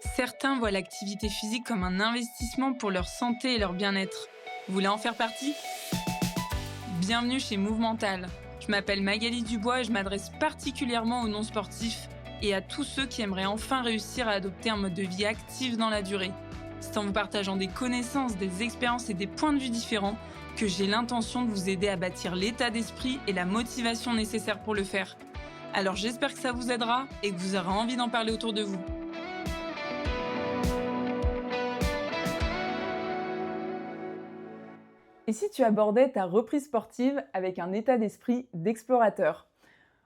Certains voient l'activité physique comme un investissement pour leur santé et leur bien-être. Vous voulez en faire partie? Bienvenue chez Movemental. Je m'appelle Magali Dubois et je m'adresse particulièrement aux non-sportifs et à tous ceux qui aimeraient enfin réussir à adopter un mode de vie actif dans la durée. C'est en vous partageant des connaissances, des expériences et des points de vue différents que j'ai l'intention de vous aider à bâtir l'état d'esprit et la motivation nécessaires pour le faire. Alors j'espère que ça vous aidera et que vous aurez envie d'en parler autour de vous. Et si tu abordais ta reprise sportive avec un état d'esprit d'explorateur?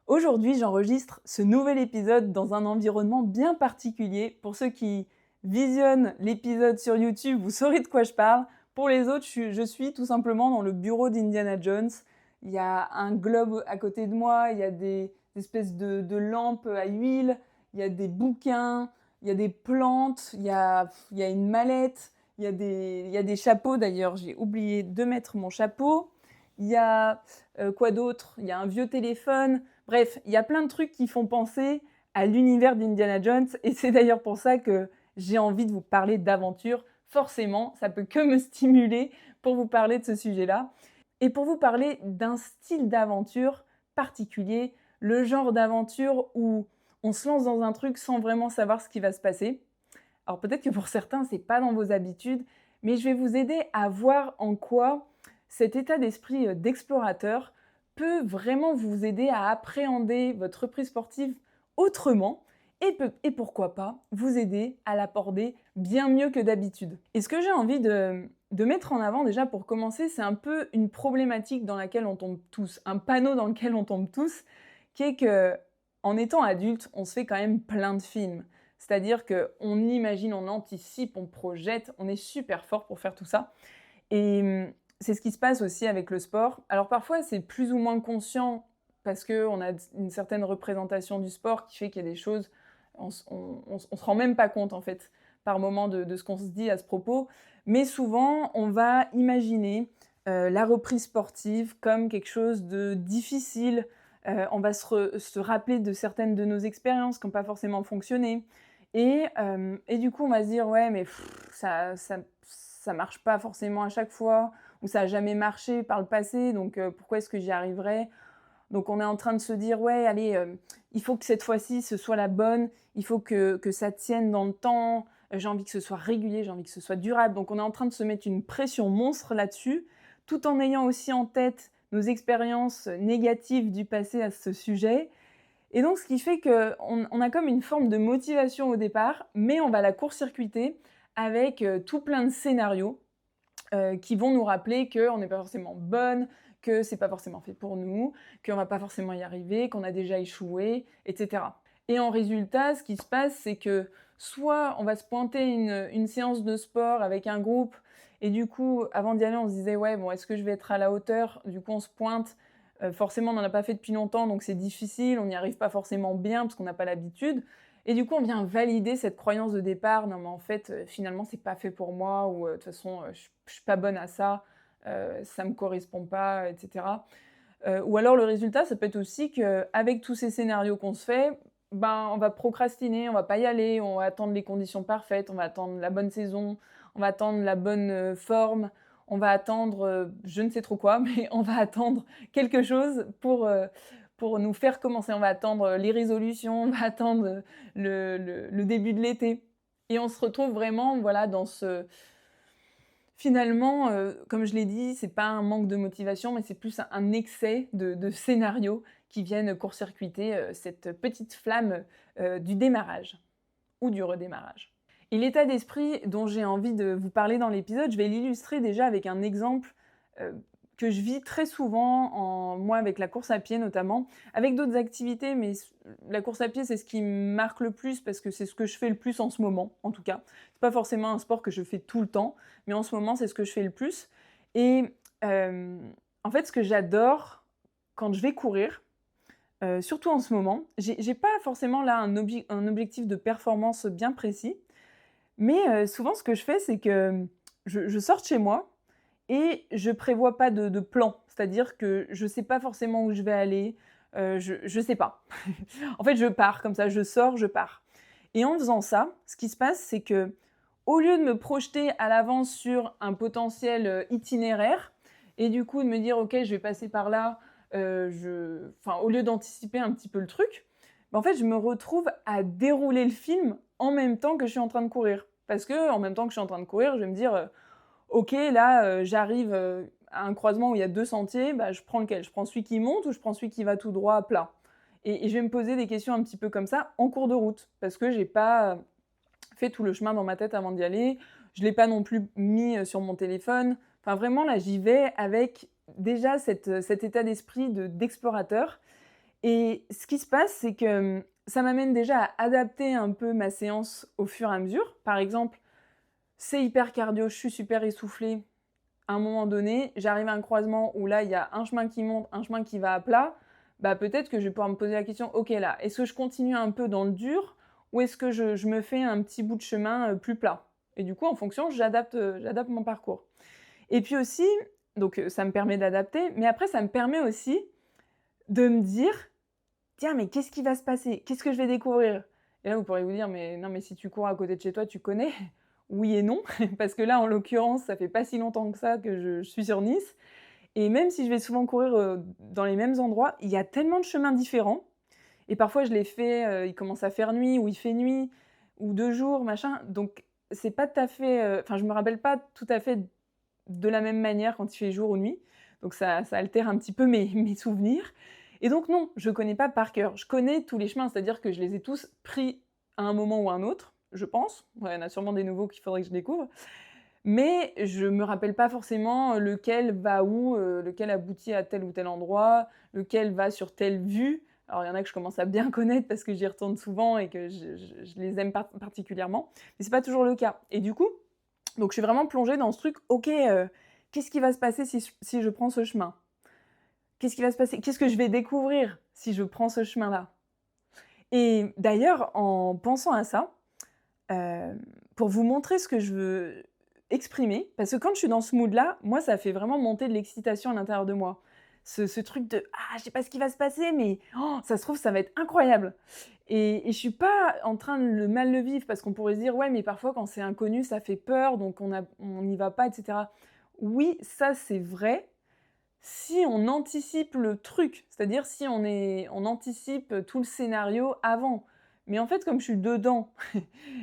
Aujourd'hui, j'enregistre ce nouvel épisode dans un environnement bien particulier. Pour ceux qui visionnent l'épisode sur YouTube, vous saurez de quoi je parle. Pour les autres, je suis tout simplement dans le bureau d'Indiana Jones. Il y a un globe à côté de moi, il y a des espèces de lampes à huile, il y a des bouquins, il y a des plantes, il y a une mallette, il y a des chapeaux d'ailleurs, j'ai oublié de mettre mon chapeau. Il y a quoi d'autre? Il y a un vieux téléphone. Bref, il y a plein de trucs qui font penser à l'univers d'Indiana Jones et c'est d'ailleurs pour ça que j'ai envie de vous parler d'aventure. Forcément, ça peut que me stimuler pour vous parler de ce sujet-là et pour vous parler d'un style d'aventure particulier, le genre d'aventure où on se lance dans un truc sans vraiment savoir ce qui va se passer. Alors peut-être que pour certains, c'est pas dans vos habitudes, mais je vais vous aider à voir en quoi cet état d'esprit d'explorateur peut vraiment vous aider à appréhender votre reprise sportive autrement et pourquoi pas vous aider à l'aborder bien mieux que d'habitude. Et ce que j'ai envie de mettre en avant déjà pour commencer, c'est un peu une problématique dans laquelle on tombe tous, un panneau dans lequel on tombe tous, qui est que en étant adulte, on se fait quand même plein de films. C'est-à-dire qu'on imagine, on anticipe, on projette, on est super fort pour faire tout ça. Et c'est ce qui se passe aussi avec le sport. Alors parfois, c'est plus ou moins conscient parce qu'on a une certaine représentation du sport qui fait qu'il y a des choses, on se rend même pas compte en fait par moment de ce qu'on se dit à ce propos. Mais souvent, on va imaginer la reprise sportive comme quelque chose de difficile. On va se rappeler de certaines de nos expériences qui n'ont pas forcément fonctionné. Et du coup, on va se dire, ouais, mais ça marche pas forcément à chaque fois, ou ça a jamais marché par le passé, donc pourquoi est-ce que j'y arriverai? Donc on est en train de se dire, ouais, allez, il faut que cette fois-ci, ce soit la bonne, il faut que ça tienne dans le temps, j'ai envie que ce soit régulier, j'ai envie que ce soit durable. Donc on est en train de se mettre une pression monstre là-dessus, tout en ayant aussi en tête nos expériences négatives du passé à ce sujet. Et donc, ce qui fait qu'on a comme une forme de motivation au départ, mais on va la court-circuiter avec tout plein de scénarios qui vont nous rappeler qu'on n'est pas forcément bonne, que c'est pas forcément fait pour nous, qu'on va pas forcément y arriver, qu'on a déjà échoué, etc. Et en résultat, ce qui se passe, c'est que soit on va se pointer une séance de sport avec un groupe, et du coup, avant d'y aller, on se disait, ouais, bon, est-ce que je vais être à la hauteur? Du coup, on se pointe. Forcément, on n'en a pas fait depuis longtemps, donc c'est difficile, on n'y arrive pas forcément bien parce qu'on n'a pas l'habitude. Et du coup, on vient valider cette croyance de départ, non mais en fait, finalement, c'est pas fait pour moi, ou de toute façon, je suis pas bonne à ça, ça me correspond pas, etc. Ou alors le résultat, ça peut être aussi qu'avec tous ces scénarios qu'on se fait, ben, on va procrastiner, on va pas y aller, on va attendre les conditions parfaites, on va attendre la bonne saison, on va attendre la bonne forme, on va attendre je ne sais trop quoi, mais on va attendre quelque chose pour nous faire commencer. On va attendre les résolutions, on va attendre le début de l'été. Et on se retrouve vraiment voilà, dans ce, finalement, comme je l'ai dit, c'est pas un manque de motivation, mais c'est plus un excès de scénarios qui viennent court-circuiter, cette petite flamme, du démarrage ou du redémarrage. Et l'état d'esprit dont j'ai envie de vous parler dans l'épisode, je vais l'illustrer déjà avec un exemple, que je vis très souvent moi avec la course à pied notamment, avec d'autres activités, mais la course à pied, c'est ce qui me marque le plus parce que c'est ce que je fais le plus en ce moment, en tout cas. C'est pas forcément un sport que je fais tout le temps, mais en ce moment, c'est ce que je fais le plus. Et en fait, ce que j'adore quand je vais courir, surtout en ce moment, j'ai pas forcément là un objectif de performance bien précis, mais souvent ce que je fais, c'est que je sors de chez moi et je prévois pas de plan. C'est-à-dire que je sais pas forcément où je vais aller, je sais pas. En fait, je pars comme ça, je sors, je pars. Et en faisant ça, ce qui se passe, c'est que au lieu de me projeter à l'avance sur un potentiel itinéraire, et du coup de me dire, ok, je vais passer par là, au lieu d'anticiper un petit peu le truc, en fait, je me retrouve à dérouler le film en même temps que je suis en train de courir. Parce que en même temps que je suis en train de courir, je vais me dire, ok, là, j'arrive à un croisement où il y a deux sentiers, bah, je prends lequel? Je prends celui qui monte ou je prends celui qui va tout droit à plat? Et je vais me poser des questions un petit peu comme ça en cours de route, parce que j'ai pas fait tout le chemin dans ma tête avant d'y aller. Je l'ai pas non plus mis sur mon téléphone. Enfin, vraiment, là, j'y vais avec déjà cet état d'esprit d'explorateur. Et ce qui se passe, c'est que ça m'amène déjà à adapter un peu ma séance au fur et à mesure. Par exemple, c'est hyper cardio, je suis super essoufflée. À un moment donné, j'arrive à un croisement où là, il y a un chemin qui monte, un chemin qui va à plat. Bah, peut-être que je vais pouvoir me poser la question, ok là, est-ce que je continue un peu dans le dur ou est-ce que je me fais un petit bout de chemin plus plat? Et du coup, en fonction, j'adapte mon parcours. Et puis aussi, donc ça me permet d'adapter, mais après, ça me permet aussi de me dire, tiens, mais qu'est-ce qui va se passer? Qu'est-ce que je vais découvrir? Et là, vous pourrez vous dire, mais non, mais si tu cours à côté de chez toi, tu connais. Oui et non, parce que là, en l'occurrence, ça fait pas si longtemps que ça que je suis sur Nice. Et même si je vais souvent courir dans les mêmes endroits, il y a tellement de chemins différents. Et parfois, je les fais, il commence à faire nuit, ou il fait nuit, ou de jour, machin. Donc, c'est pas tout à fait. Enfin, je me rappelle pas tout à fait de la même manière quand il fait jour ou nuit. Donc, ça altère un petit peu mes souvenirs. Et donc, non, je connais pas par cœur. Je connais tous les chemins, c'est-à-dire que je les ai tous pris à un moment ou à un autre, je pense. Ouais, il y en a sûrement des nouveaux qu'il faudrait que je découvre. Mais je me rappelle pas forcément lequel va où, lequel aboutit à tel ou tel endroit, lequel va sur telle vue. Alors il y en a que je commence à bien connaître parce que j'y retourne souvent et que je les aime particulièrement, mais c'est pas toujours le cas. Et du coup, donc je suis vraiment plongée dans ce truc, OK, qu'est-ce qui va se passer si je prends ce chemin? Qu'est-ce qui va se passer? Qu'est-ce que je vais découvrir si je prends ce chemin-là? Et d'ailleurs, en pensant à ça, pour vous montrer ce que je veux exprimer, parce que quand je suis dans ce mood-là, moi, ça fait vraiment monter de l'excitation à l'intérieur de moi. Ce truc de: «Ah, je sais pas ce qui va se passer, mais oh, ça se trouve, ça va être incroyable!» Et je suis pas en train de mal le vivre parce qu'on pourrait se dire: «Ouais, mais parfois, quand c'est inconnu, ça fait peur, donc on n'y va pas» et cetera. Oui, ça, c'est vrai, si on anticipe le truc, c'est-à-dire si on anticipe tout le scénario avant. Mais en fait, comme je suis dedans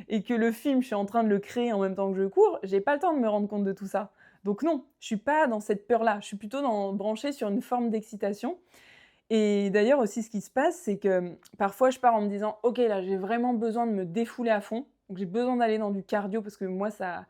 et que le film, je suis en train de le créer en même temps que je cours, j'ai pas le temps de me rendre compte de tout ça. Donc non, je suis pas dans cette peur-là, je suis plutôt branchée sur une forme d'excitation. Et d'ailleurs aussi ce qui se passe, c'est que parfois je pars en me disant: «OK, là j'ai vraiment besoin de me défouler à fond, donc j'ai besoin d'aller dans du cardio» parce que moi ça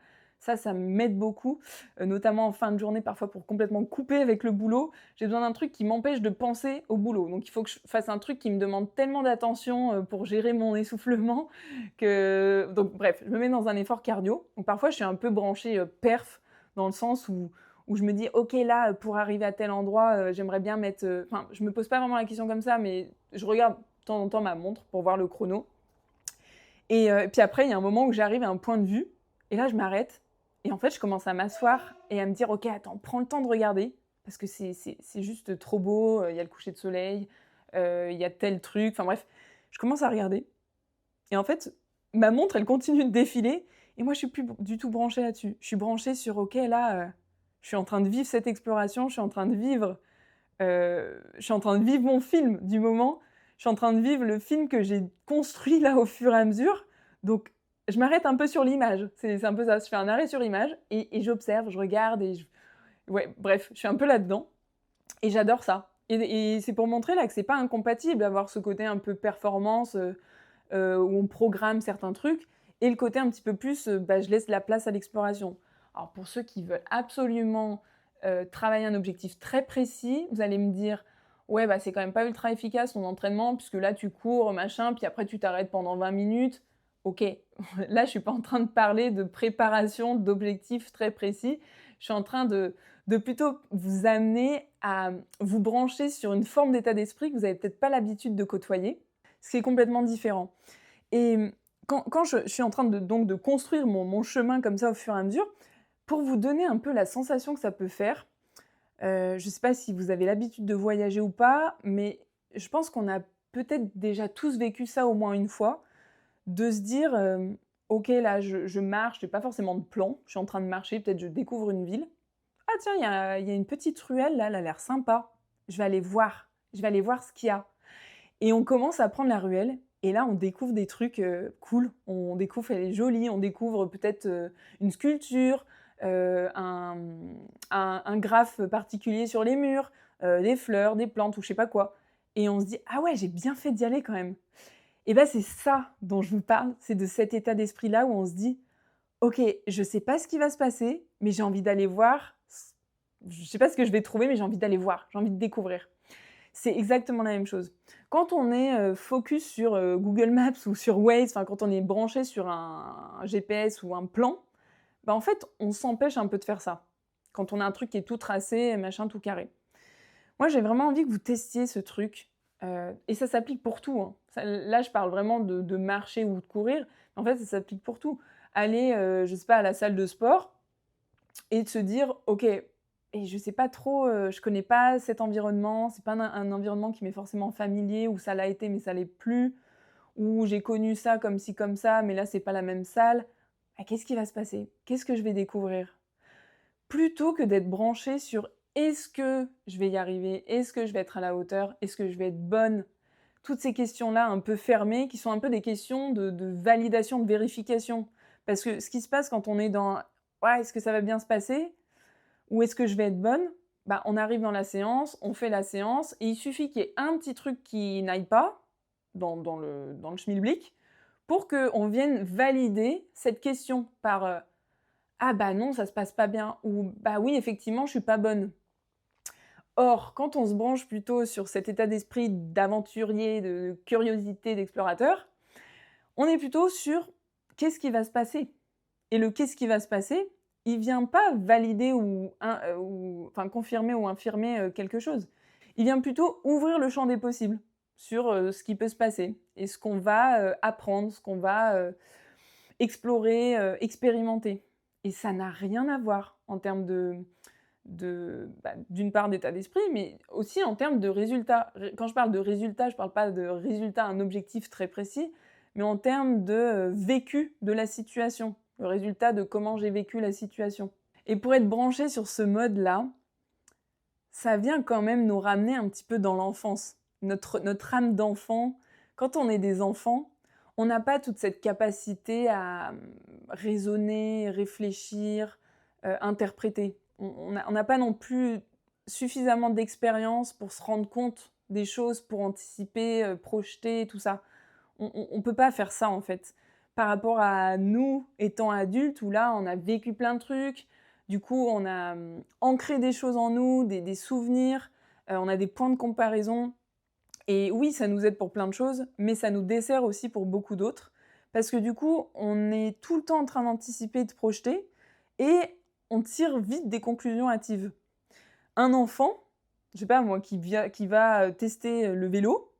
m'aide beaucoup, notamment en fin de journée parfois pour complètement couper avec le boulot. J'ai besoin d'un truc qui m'empêche de penser au boulot. Donc il faut que je fasse un truc qui me demande tellement d'attention, pour gérer mon essoufflement que donc bref, je me mets dans un effort cardio. Donc parfois je suis un peu branchée, perf dans le sens où je me dis: «OK, là, pour arriver à tel endroit, j'aimerais bien mettre», enfin, je me pose pas vraiment la question comme ça, mais je regarde de temps en temps ma montre pour voir le chrono et puis après, il y a un moment où j'arrive à un point de vue et là, je m'arrête et en fait, je commence à m'asseoir et à me dire: «OK, attends, prends le temps de regarder parce que c'est juste trop beau, il y a le coucher de soleil, il y a tel truc», enfin bref, je commence à regarder et en fait, ma montre, elle continue de défiler et moi, je suis plus du tout branchée là-dessus. Je suis branchée sur: «OK, là, je suis en train de vivre cette exploration, je suis en train de vivre, je suis en train de vivre mon film du moment. Je suis en train de vivre le film que j'ai construit là au fur et à mesure. Donc je m'arrête un peu sur l'image. C'est un peu ça. Je fais un arrêt sur image et j'observe, je regarde et ouais, bref, je suis un peu là-dedans et j'adore ça. Et c'est pour montrer là que c'est pas incompatible d'avoir ce côté un peu performance, où on programme certains trucs et le côté un petit peu plus, bah, je laisse la place à l'exploration. Alors pour ceux qui veulent absolument, travailler un objectif très précis, vous allez me dire: «Ouais, bah, c'est quand même pas ultra efficace ton entraînement puisque là tu cours, machin, puis après tu t'arrêtes pendant 20 minutes». OK, là je suis pas en train de parler de préparation d'objectifs très précis. Je suis en train de plutôt vous amener à vous brancher sur une forme d'état d'esprit que vous avez peut-être pas l'habitude de côtoyer, ce qui est complètement différent. Et quand je suis en train de construire mon chemin comme ça au fur et à mesure, pour vous donner un peu la sensation que ça peut faire, je ne sais pas si vous avez l'habitude de voyager ou pas, mais je pense qu'on a peut-être déjà tous vécu ça au moins une fois, de se dire, «OK, là, je marche, j'ai pas forcément de plan, je suis en train de marcher, peut-être je découvre une ville. Ah tiens, il y a une petite ruelle là, elle a l'air sympa. Je vais aller voir ce qu'il y a». Et on commence à prendre la ruelle et là, on découvre des trucs, cool. On découvre elle est jolie, on découvre peut-être, une sculpture, un, un graphe particulier sur les murs, des fleurs, des plantes ou je sais pas quoi et on se dit: «Ah ouais, j'ai bien fait d'y aller quand même». Et bah, c'est ça dont je vous parle, c'est de cet état d'esprit-là où on se dit: «OK, je sais pas ce qui va se passer, mais j'ai envie d'aller voir c je sais pas ce que je vais trouver, mais j'ai envie d'aller voir, j'ai envie de découvrir». C'est exactement la même chose. Quand on est, focus sur, Google Maps ou sur Waze, enfin quand on est branché sur un GPS ou un plan, bah, en fait, on s'empêche un peu de faire ça. Quand on a un truc qui est tout tracé, machin, tout carré. Moi, j'ai vraiment envie que vous testiez ce truc, et ça s'applique pour tout, hein. Ça là, je parle vraiment de marcher ou de courir. En fait, ça s'applique pour tout. Aller, je sais pas, à la salle de sport et de se dire: «OK, et je sais pas trop, je connais pas cet environnement, c'est pas un environnement qui m'est forcément familier ou ça l'a été mais ça l'est plus, ou j'ai connu ça comme ci comme ça, mais là c'est pas la même salle. Ah, qu'est-ce qui va se passer? Qu'est-ce que je vais découvrir?» Plutôt que d'être branché sur: «Est-ce que je vais y arriver? Est-ce que je vais être à la hauteur? Est-ce que je vais être bonne?» Toutes ces questions-là un peu fermées, qui sont un peu des questions de validation, de vérification. Parce que ce qui se passe quand on est dans: «Ouais, est-ce que ça va bien se passer? Ou est-ce que je vais être bonne?» Bah, on arrive dans la séance, on fait la séance et il suffit qu'il y ait un petit truc qui n'aille pas dans le schmilblick pour qu'on vienne valider cette question par, «Ah bah non, ça se passe pas bien» ou «Bah oui, effectivement, je suis pas bonne». Or, quand on se branche plutôt sur cet état d'esprit d'aventurier, de curiosité, d'explorateur, on est plutôt sur: «Qu'est-ce qui va se passer?» Et le «qu'est-ce qui va se passer?» il vient pas valider ou enfin confirmer ou infirmer, quelque chose. Il vient plutôt ouvrir le champ des possibles sur, ce qui peut se passer et ce qu'on va, apprendre, ce qu'on va, explorer, expérimenter. Et ça n'a rien à voir en termes bah, d'une part d'état d'esprit, mais aussi en termes de résultats. Quand je parle de résultats, je parle pas de résultats, un objectif très précis, mais en termes de, vécu de la situation, le résultat de comment j'ai vécu la situation. Et pour être branché sur ce mode-là, ça vient quand même nous ramener un petit peu dans l'enfance. Notre âme d'enfant, quand on est des enfants, on n'a pas toute cette capacité à, raisonner, réfléchir, interpréter. On n'a pas non plus suffisamment d'expérience pour se rendre compte des choses, pour anticiper, projeter, tout ça. On peut pas faire ça, en fait. Par rapport à nous étant adultes où là, on a vécu plein de trucs, du coup, on a, ancré des choses en nous, des souvenirs, on a des points de comparaison et oui, ça nous aide pour plein de choses, mais ça nous dessert aussi pour beaucoup d'autres. Parce que du coup, on est tout le temps en train d'anticiper, de projeter et on tire vite des conclusions hâtives. Un enfant, je sais pas moi, qui va, tester, le vélo,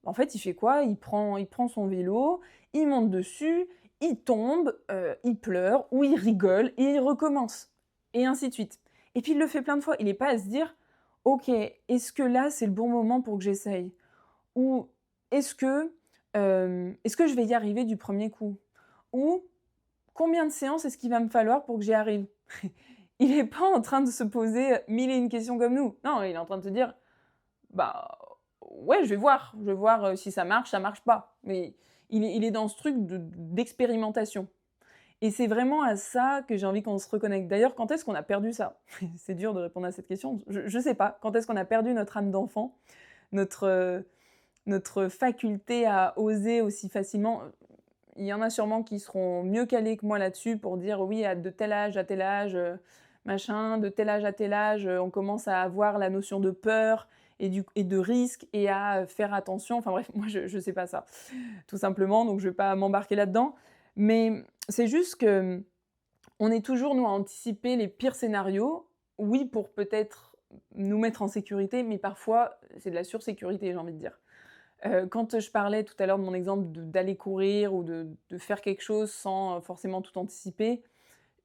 en fait, il fait quoi? Il prend son vélo, il monte dessus, il tombe, il pleure ou il rigole et il recommence et ainsi de suite. Et puis il le fait plein de fois. Il est pas à se dire: «OK, est-ce que là, c'est le bon moment pour que j'essaye?» ou «Est-ce que, est-ce que je vais y arriver du premier coup?» ou «Combien de séances est-ce qu'il va me falloir pour que j'y arrive?» Il est pas en train de se poser, 1000 et une questions comme nous. Non, il est en train de se dire: «Bah, ouais, je vais voir, si ça marche pas». Mais il est dans ce truc d'expérimentation et c'est vraiment à ça que j'ai envie qu'on se reconnecte. D'ailleurs, quand est-ce qu'on a perdu ça? C'est dur de répondre à cette question. Je sais pas. Quand est-ce qu'on a perdu notre âme d'enfant? Notre, notre faculté à oser aussi facilement? Il y en a sûrement qui seront mieux calés que moi là-dessus pour dire: «Oui, de tel âge à tel âge, machin, de tel âge à tel âge, on commence à avoir la notion de peur et de risque et à, faire attention». Enfin bref, moi je sais pas ça, tout simplement, donc je vais pas m'embarquer là-dedans. Mais c'est juste que, on est toujours nous à anticiper les pires scénarios. Oui, pour peut-être nous mettre en sécurité, mais parfois c'est de la sursécurité, j'ai envie de dire. Quand je parlais tout à l'heure de mon exemple d'aller courir ou de faire quelque chose sans, forcément tout anticiper,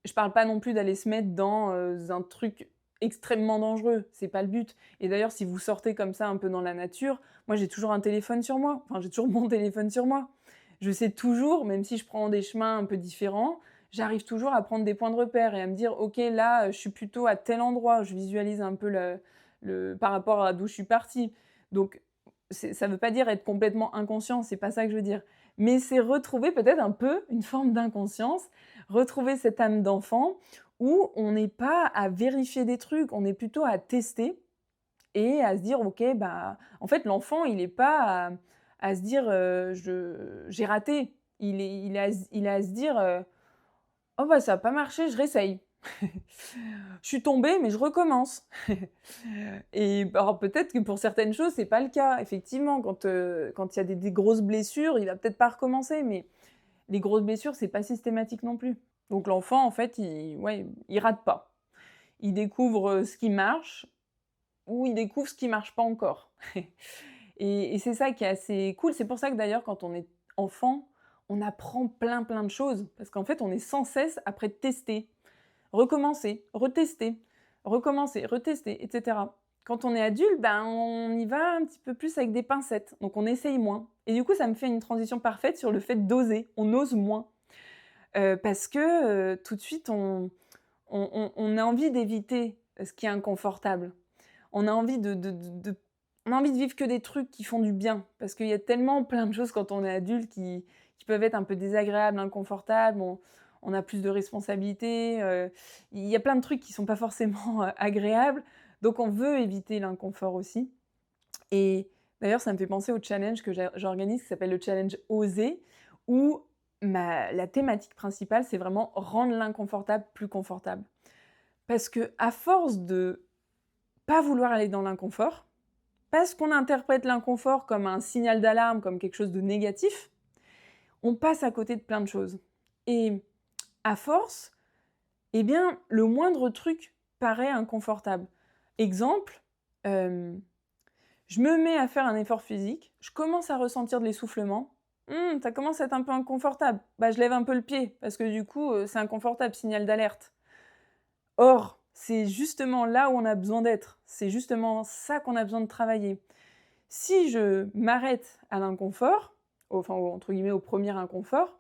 je parle pas non plus d'aller se mettre dans, un truc extrêmement dangereux, c'est pas le but. Et d'ailleurs, si vous sortez comme ça un peu dans la nature, moi j'ai toujours un téléphone sur moi, enfin j'ai toujours mon téléphone sur moi. Je sais toujours, même si je prends des chemins un peu différents, j'arrive toujours à prendre des points de repère et à me dire: «OK, là, je suis plutôt à tel endroit». Je visualise un peu le par rapport à d'où je suis partie. Donc ça veut pas dire être complètement inconscient, c'est pas ça que je veux dire. Mais c'est retrouver peut-être un peu une forme d'inconscience, retrouver cette âme d'enfant où on n'est pas à vérifier des trucs, on est plutôt à tester et à se dire: «OK, bah» en fait, l'enfant, il est pas à se dire, «Je j'ai raté». Il est à se dire, «Oh bah, ça a pas marché, je réessaye. Je suis tombé, mais je recommence». Et bah, alors peut-être que pour certaines choses, c'est pas le cas. Effectivement, quand il y a des grosses blessures, il va peut-être pas recommencer, mais les grosses blessures, c'est pas systématique non plus. Donc l'enfant, en fait, il rate pas. Il découvre, ce qui marche ou il découvre ce qui marche pas encore. Et c'est ça qui est assez cool. C'est pour ça que d'ailleurs, quand on est enfant, on apprend plein, plein de choses parce qu'en fait, on est sans cesse après tester, recommencer, retester, recommencer, retester, et cetera. Quand on est adulte, ben, on y va un petit peu plus avec des pincettes, donc on essaye moins. Et du coup, ça me fait une transition parfaite sur le fait d'oser. On ose moins, parce que, tout de suite, on a envie d'éviter, ce qui est inconfortable. On a envie de on a envie de vivre que des trucs qui font du bien, parce qu'il y a tellement plein de choses quand on est adulte qui peuvent être un peu désagréables, inconfortables. On a plus de responsabilités, il y a plein de trucs qui sont pas forcément, agréables, donc on veut éviter l'inconfort aussi. Et d'ailleurs, ça me fait penser au challenge que j'organise qui s'appelle le challenge Oser, où la thématique principale, c'est vraiment rendre l'inconfortable plus confortable. Parce que à force de pas vouloir aller dans l'inconfort, parce qu'on interprète l'inconfort comme un signal d'alarme, comme quelque chose de négatif, on passe à côté de plein de choses. Et à force, eh bien, le moindre truc paraît inconfortable. Exemple, je me mets à faire un effort physique, je commence à ressentir de l'essoufflement. Ça commence à être un peu inconfortable. Bah, je lève un peu le pied, parce que du coup, c'est inconfortable, signal d'alerte. Or, c'est justement là où on a besoin d'être. C'est justement ça qu'on a besoin de travailler. Si je m'arrête à l'inconfort, enfin, entre guillemets, au premier inconfort,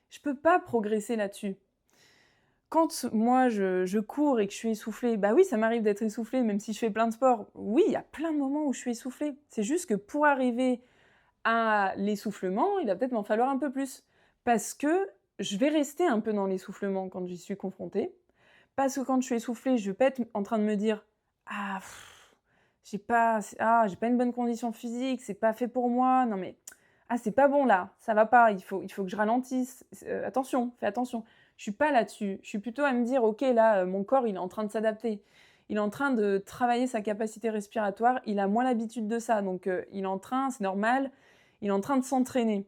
je peux pas progresser là-dessus. Quand moi je cours et que je suis essoufflée, bah oui, ça m'arrive d'être essoufflée, même si je fais plein de sport. Oui, il y a plein de moments où je suis essoufflée. C'est juste que pour arriver à l'essoufflement, il va peut-être m'en falloir un peu plus. Parce que je vais rester un peu dans l'essoufflement quand j'y suis confrontée. Parce que quand je suis essoufflée, je vais pas être en train de me dire: «Ah, j'ai pas une bonne condition physique, c'est pas fait pour moi. Non mais ah, c'est pas bon là, ça va pas, il faut que je ralentisse. Attention, fais attention». Je suis pas là-dessus. Je suis plutôt à me dire: «OK, là, mon corps, il est en train de s'adapter. Il est en train de travailler sa capacité respiratoire, il a moins l'habitude de ça, donc il est en train c'est normal, il est en train de s'entraîner».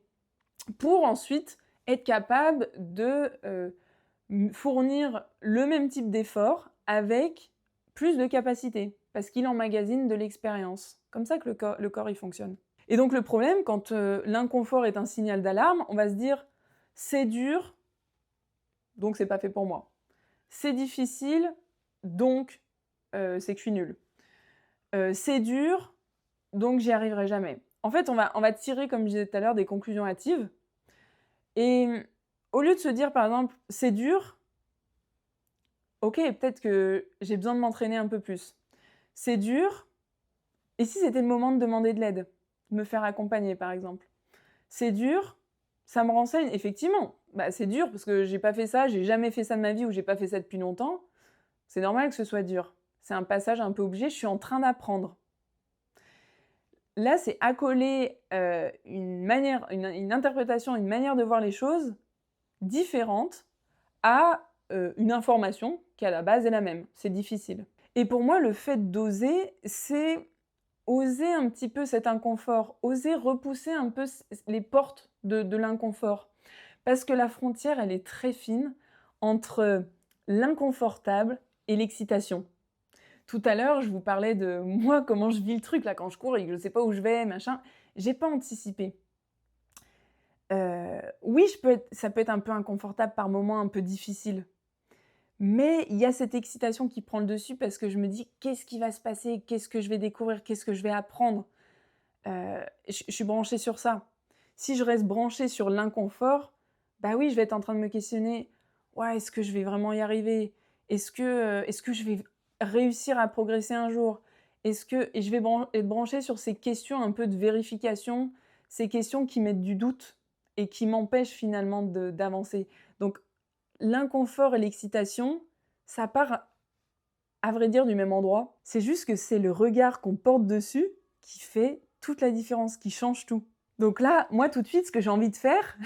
Pour ensuite être capable de, fournir le même type d'effort avec plus de capacité, parce qu'il emmagasine de l'expérience. Comme ça que le corps il fonctionne. Et donc le problème, quand l'inconfort est un signal d'alarme, on va se dire: «C'est dur, donc c'est pas fait pour moi. C'est difficile, donc c'est que je suis nulle. C'est dur, donc j'y arriverai jamais». En fait, on va tirer, comme je disais tout à l'heure, des conclusions hâtives et au lieu de se dire, par exemple: «C'est dur, OK, peut-être que j'ai besoin de m'entraîner un peu plus. C'est dur, et si c'était le moment de demander de l'aide? Me faire accompagner, par exemple. C'est dur, ça me renseigne». Effectivement, bah, c'est dur parce que j'ai pas fait ça, j'ai jamais fait ça de ma vie ou j'ai pas fait ça depuis longtemps. C'est normal que ce soit dur. C'est un passage un peu obligé, je suis en train d'apprendre. Là, c'est accoler, une manière une interprétation, une manière de voir les choses différente à, une information qui à la base est la même. C'est difficile. Et pour moi, le fait d'oser, c'est oser un petit peu cet inconfort, oser repousser un peu les portes de l'inconfort. Parce que la frontière, elle est très fine entre l'inconfortable et l'excitation. Tout à l'heure, je vous parlais de moi, comment je vis le truc là quand je cours et que je ne sais pas où je vais, machin. J'ai pas anticipé. Oui, ça peut être un peu inconfortable par moments, un peu difficile. Mais il y a cette excitation qui prend le dessus parce que je me dis: «Qu'est-ce qui va se passer? Qu'est-ce que je vais découvrir? Qu'est-ce que je vais apprendre?» Je suis branchée sur ça. Si je reste branchée sur l'inconfort, bah oui, je vais être en train de me questionner: «Ouais, est-ce que je vais vraiment y arriver? Est-ce que je vais réussir à progresser un jour? Est-ce que» et je vais être branchée sur ces questions un peu de vérification, ces questions qui mettent du doute et qui m'empêchent finalement d'avancer. Donc l'inconfort et l'excitation, ça part, à vrai dire, du même endroit. C'est juste que c'est le regard qu'on porte dessus qui fait toute la différence, qui change tout. Donc là, moi, tout de suite, ce que j'ai envie de faire,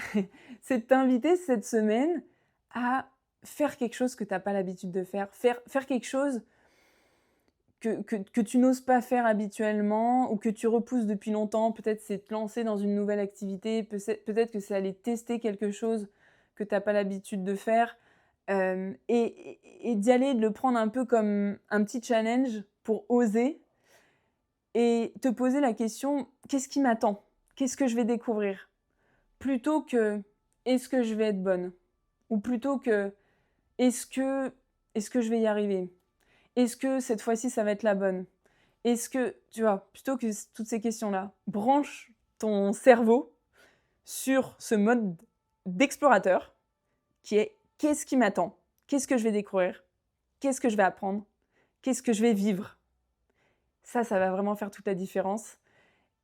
c'est de t'inviter cette semaine à faire quelque chose que tu n'as pas l'habitude de faire. Faire quelque chose que tu n'oses pas faire habituellement ou que tu repousses depuis longtemps. Peut-être c'est te lancer dans une nouvelle activité, peut-être que c'est aller tester quelque chose que tu n'as pas l'habitude de faire. Et d'y aller, de le prendre un peu comme un petit challenge pour oser et te poser la question: qu'est-ce qui m'attend? Qu'est-ce que je vais découvrir? Plutôt que est-ce que je vais être bonne? Ou plutôt que est-ce que je vais y arriver? Est-ce que cette fois-ci ça va être la bonne? Est-ce que, tu vois, plutôt que toutes ces questions-là, branche ton cerveau sur ce mode d'explorateur qui est: qu'est-ce qui m'attend? Qu'est-ce que je vais découvrir? Qu'est-ce que je vais apprendre? Qu'est-ce que je vais vivre? Ça va vraiment faire toute la différence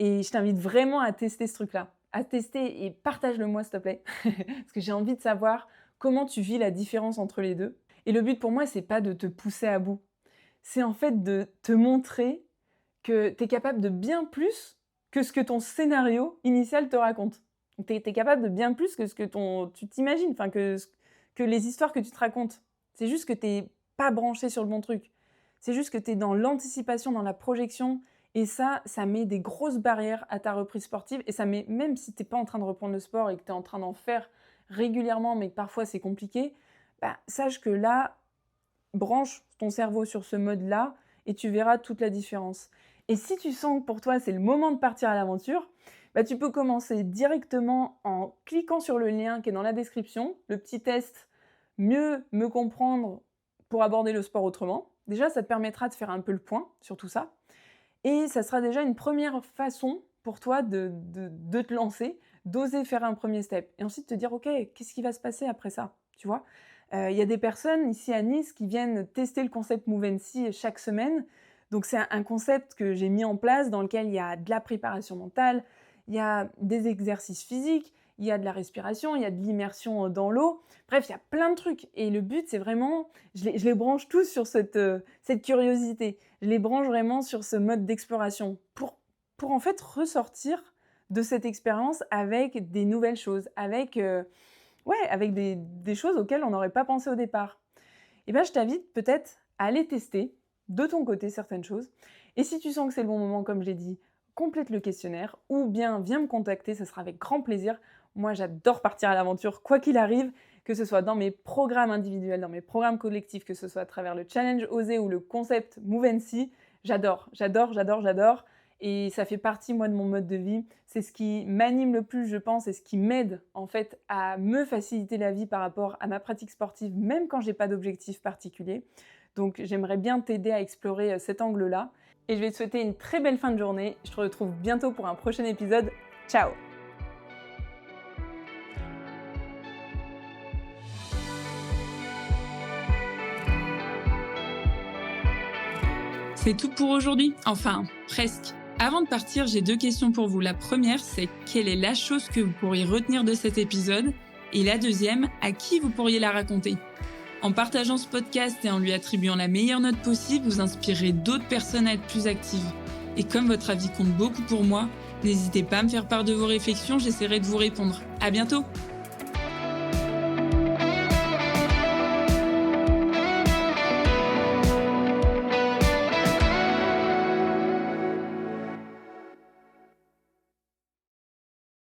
et je t'invite vraiment à tester ce truc-là. À tester et partage-le moi s'il te plaît parce que j'ai envie de savoir comment tu vis la différence entre les deux. Et le but pour moi, c'est pas de te pousser à bout. C'est en fait de te montrer que tu es capable de bien plus que ce que ton scénario initial te raconte. Tu es capable de bien plus que ce que tu t'imagines, enfin que les histoires que tu te racontes. C'est juste que tu n'es pas branché sur le bon truc. C'est juste que tu es dans l'anticipation, dans la projection. Et ça met des grosses barrières à ta reprise sportive. Et ça met, même si tu n'es pas en train de reprendre le sport et que tu es en train d'en faire régulièrement, mais que parfois c'est compliqué, sache que là, branche ton cerveau sur ce mode-là et tu verras toute la différence. Et si tu sens que pour toi, c'est le moment de partir à l'aventure, tu peux commencer directement en cliquant sur le lien qui est dans la description, le petit test « Mieux me comprendre pour aborder le sport autrement ». Déjà, ça te permettra de faire un peu le point sur tout ça. Et ça sera déjà une première façon pour toi de te lancer, d'oser faire un premier step. Et ensuite te dire « Ok, qu'est-ce qui va se passer après ça ?» Tu vois, y a des personnes ici à Nice qui viennent tester le concept Move & See chaque semaine. Donc c'est un concept que j'ai mis en place dans lequel il y a de la préparation mentale, il y a des exercices physiques, il y a de la respiration, il y a de l'immersion dans l'eau. Bref, il y a plein de trucs. Et le but, c'est vraiment, je les branche tous sur cette curiosité. Je les branche vraiment sur ce mode d'exploration pour en fait ressortir de cette expérience avec des nouvelles choses, avec des choses auxquelles on n'aurait pas pensé au départ. Et je t'invite peut-être à aller tester de ton côté certaines choses. Et si tu sens que c'est le bon moment, comme je l'ai dit, complète le questionnaire ou bien viens me contacter, ça sera avec grand plaisir. Moi, j'adore partir à l'aventure, quoi qu'il arrive, que ce soit dans mes programmes individuels, dans mes programmes collectifs, que ce soit à travers le challenge Oser ou le concept Move & See. J'adore. Et ça fait partie, moi, de mon mode de vie. C'est ce qui m'anime le plus, je pense, et ce qui m'aide, en fait, à me faciliter la vie par rapport à ma pratique sportive, même quand je n'ai pas d'objectif particulier. Donc, j'aimerais bien t'aider à explorer cet angle-là. Et je vais te souhaiter une très belle fin de journée. Je te retrouve bientôt pour un prochain épisode. Ciao! C'est tout pour aujourd'hui. Enfin, presque. Avant de partir, j'ai 2 questions pour vous. La première, c'est quelle est la chose que vous pourriez retenir de cet épisode? Et la deuxième, à qui vous pourriez la raconter? En partageant ce podcast et en lui attribuant la meilleure note possible, vous inspirerez d'autres personnes à être plus actives. Et comme votre avis compte beaucoup pour moi, n'hésitez pas à me faire part de vos réflexions, j'essaierai de vous répondre. À bientôt!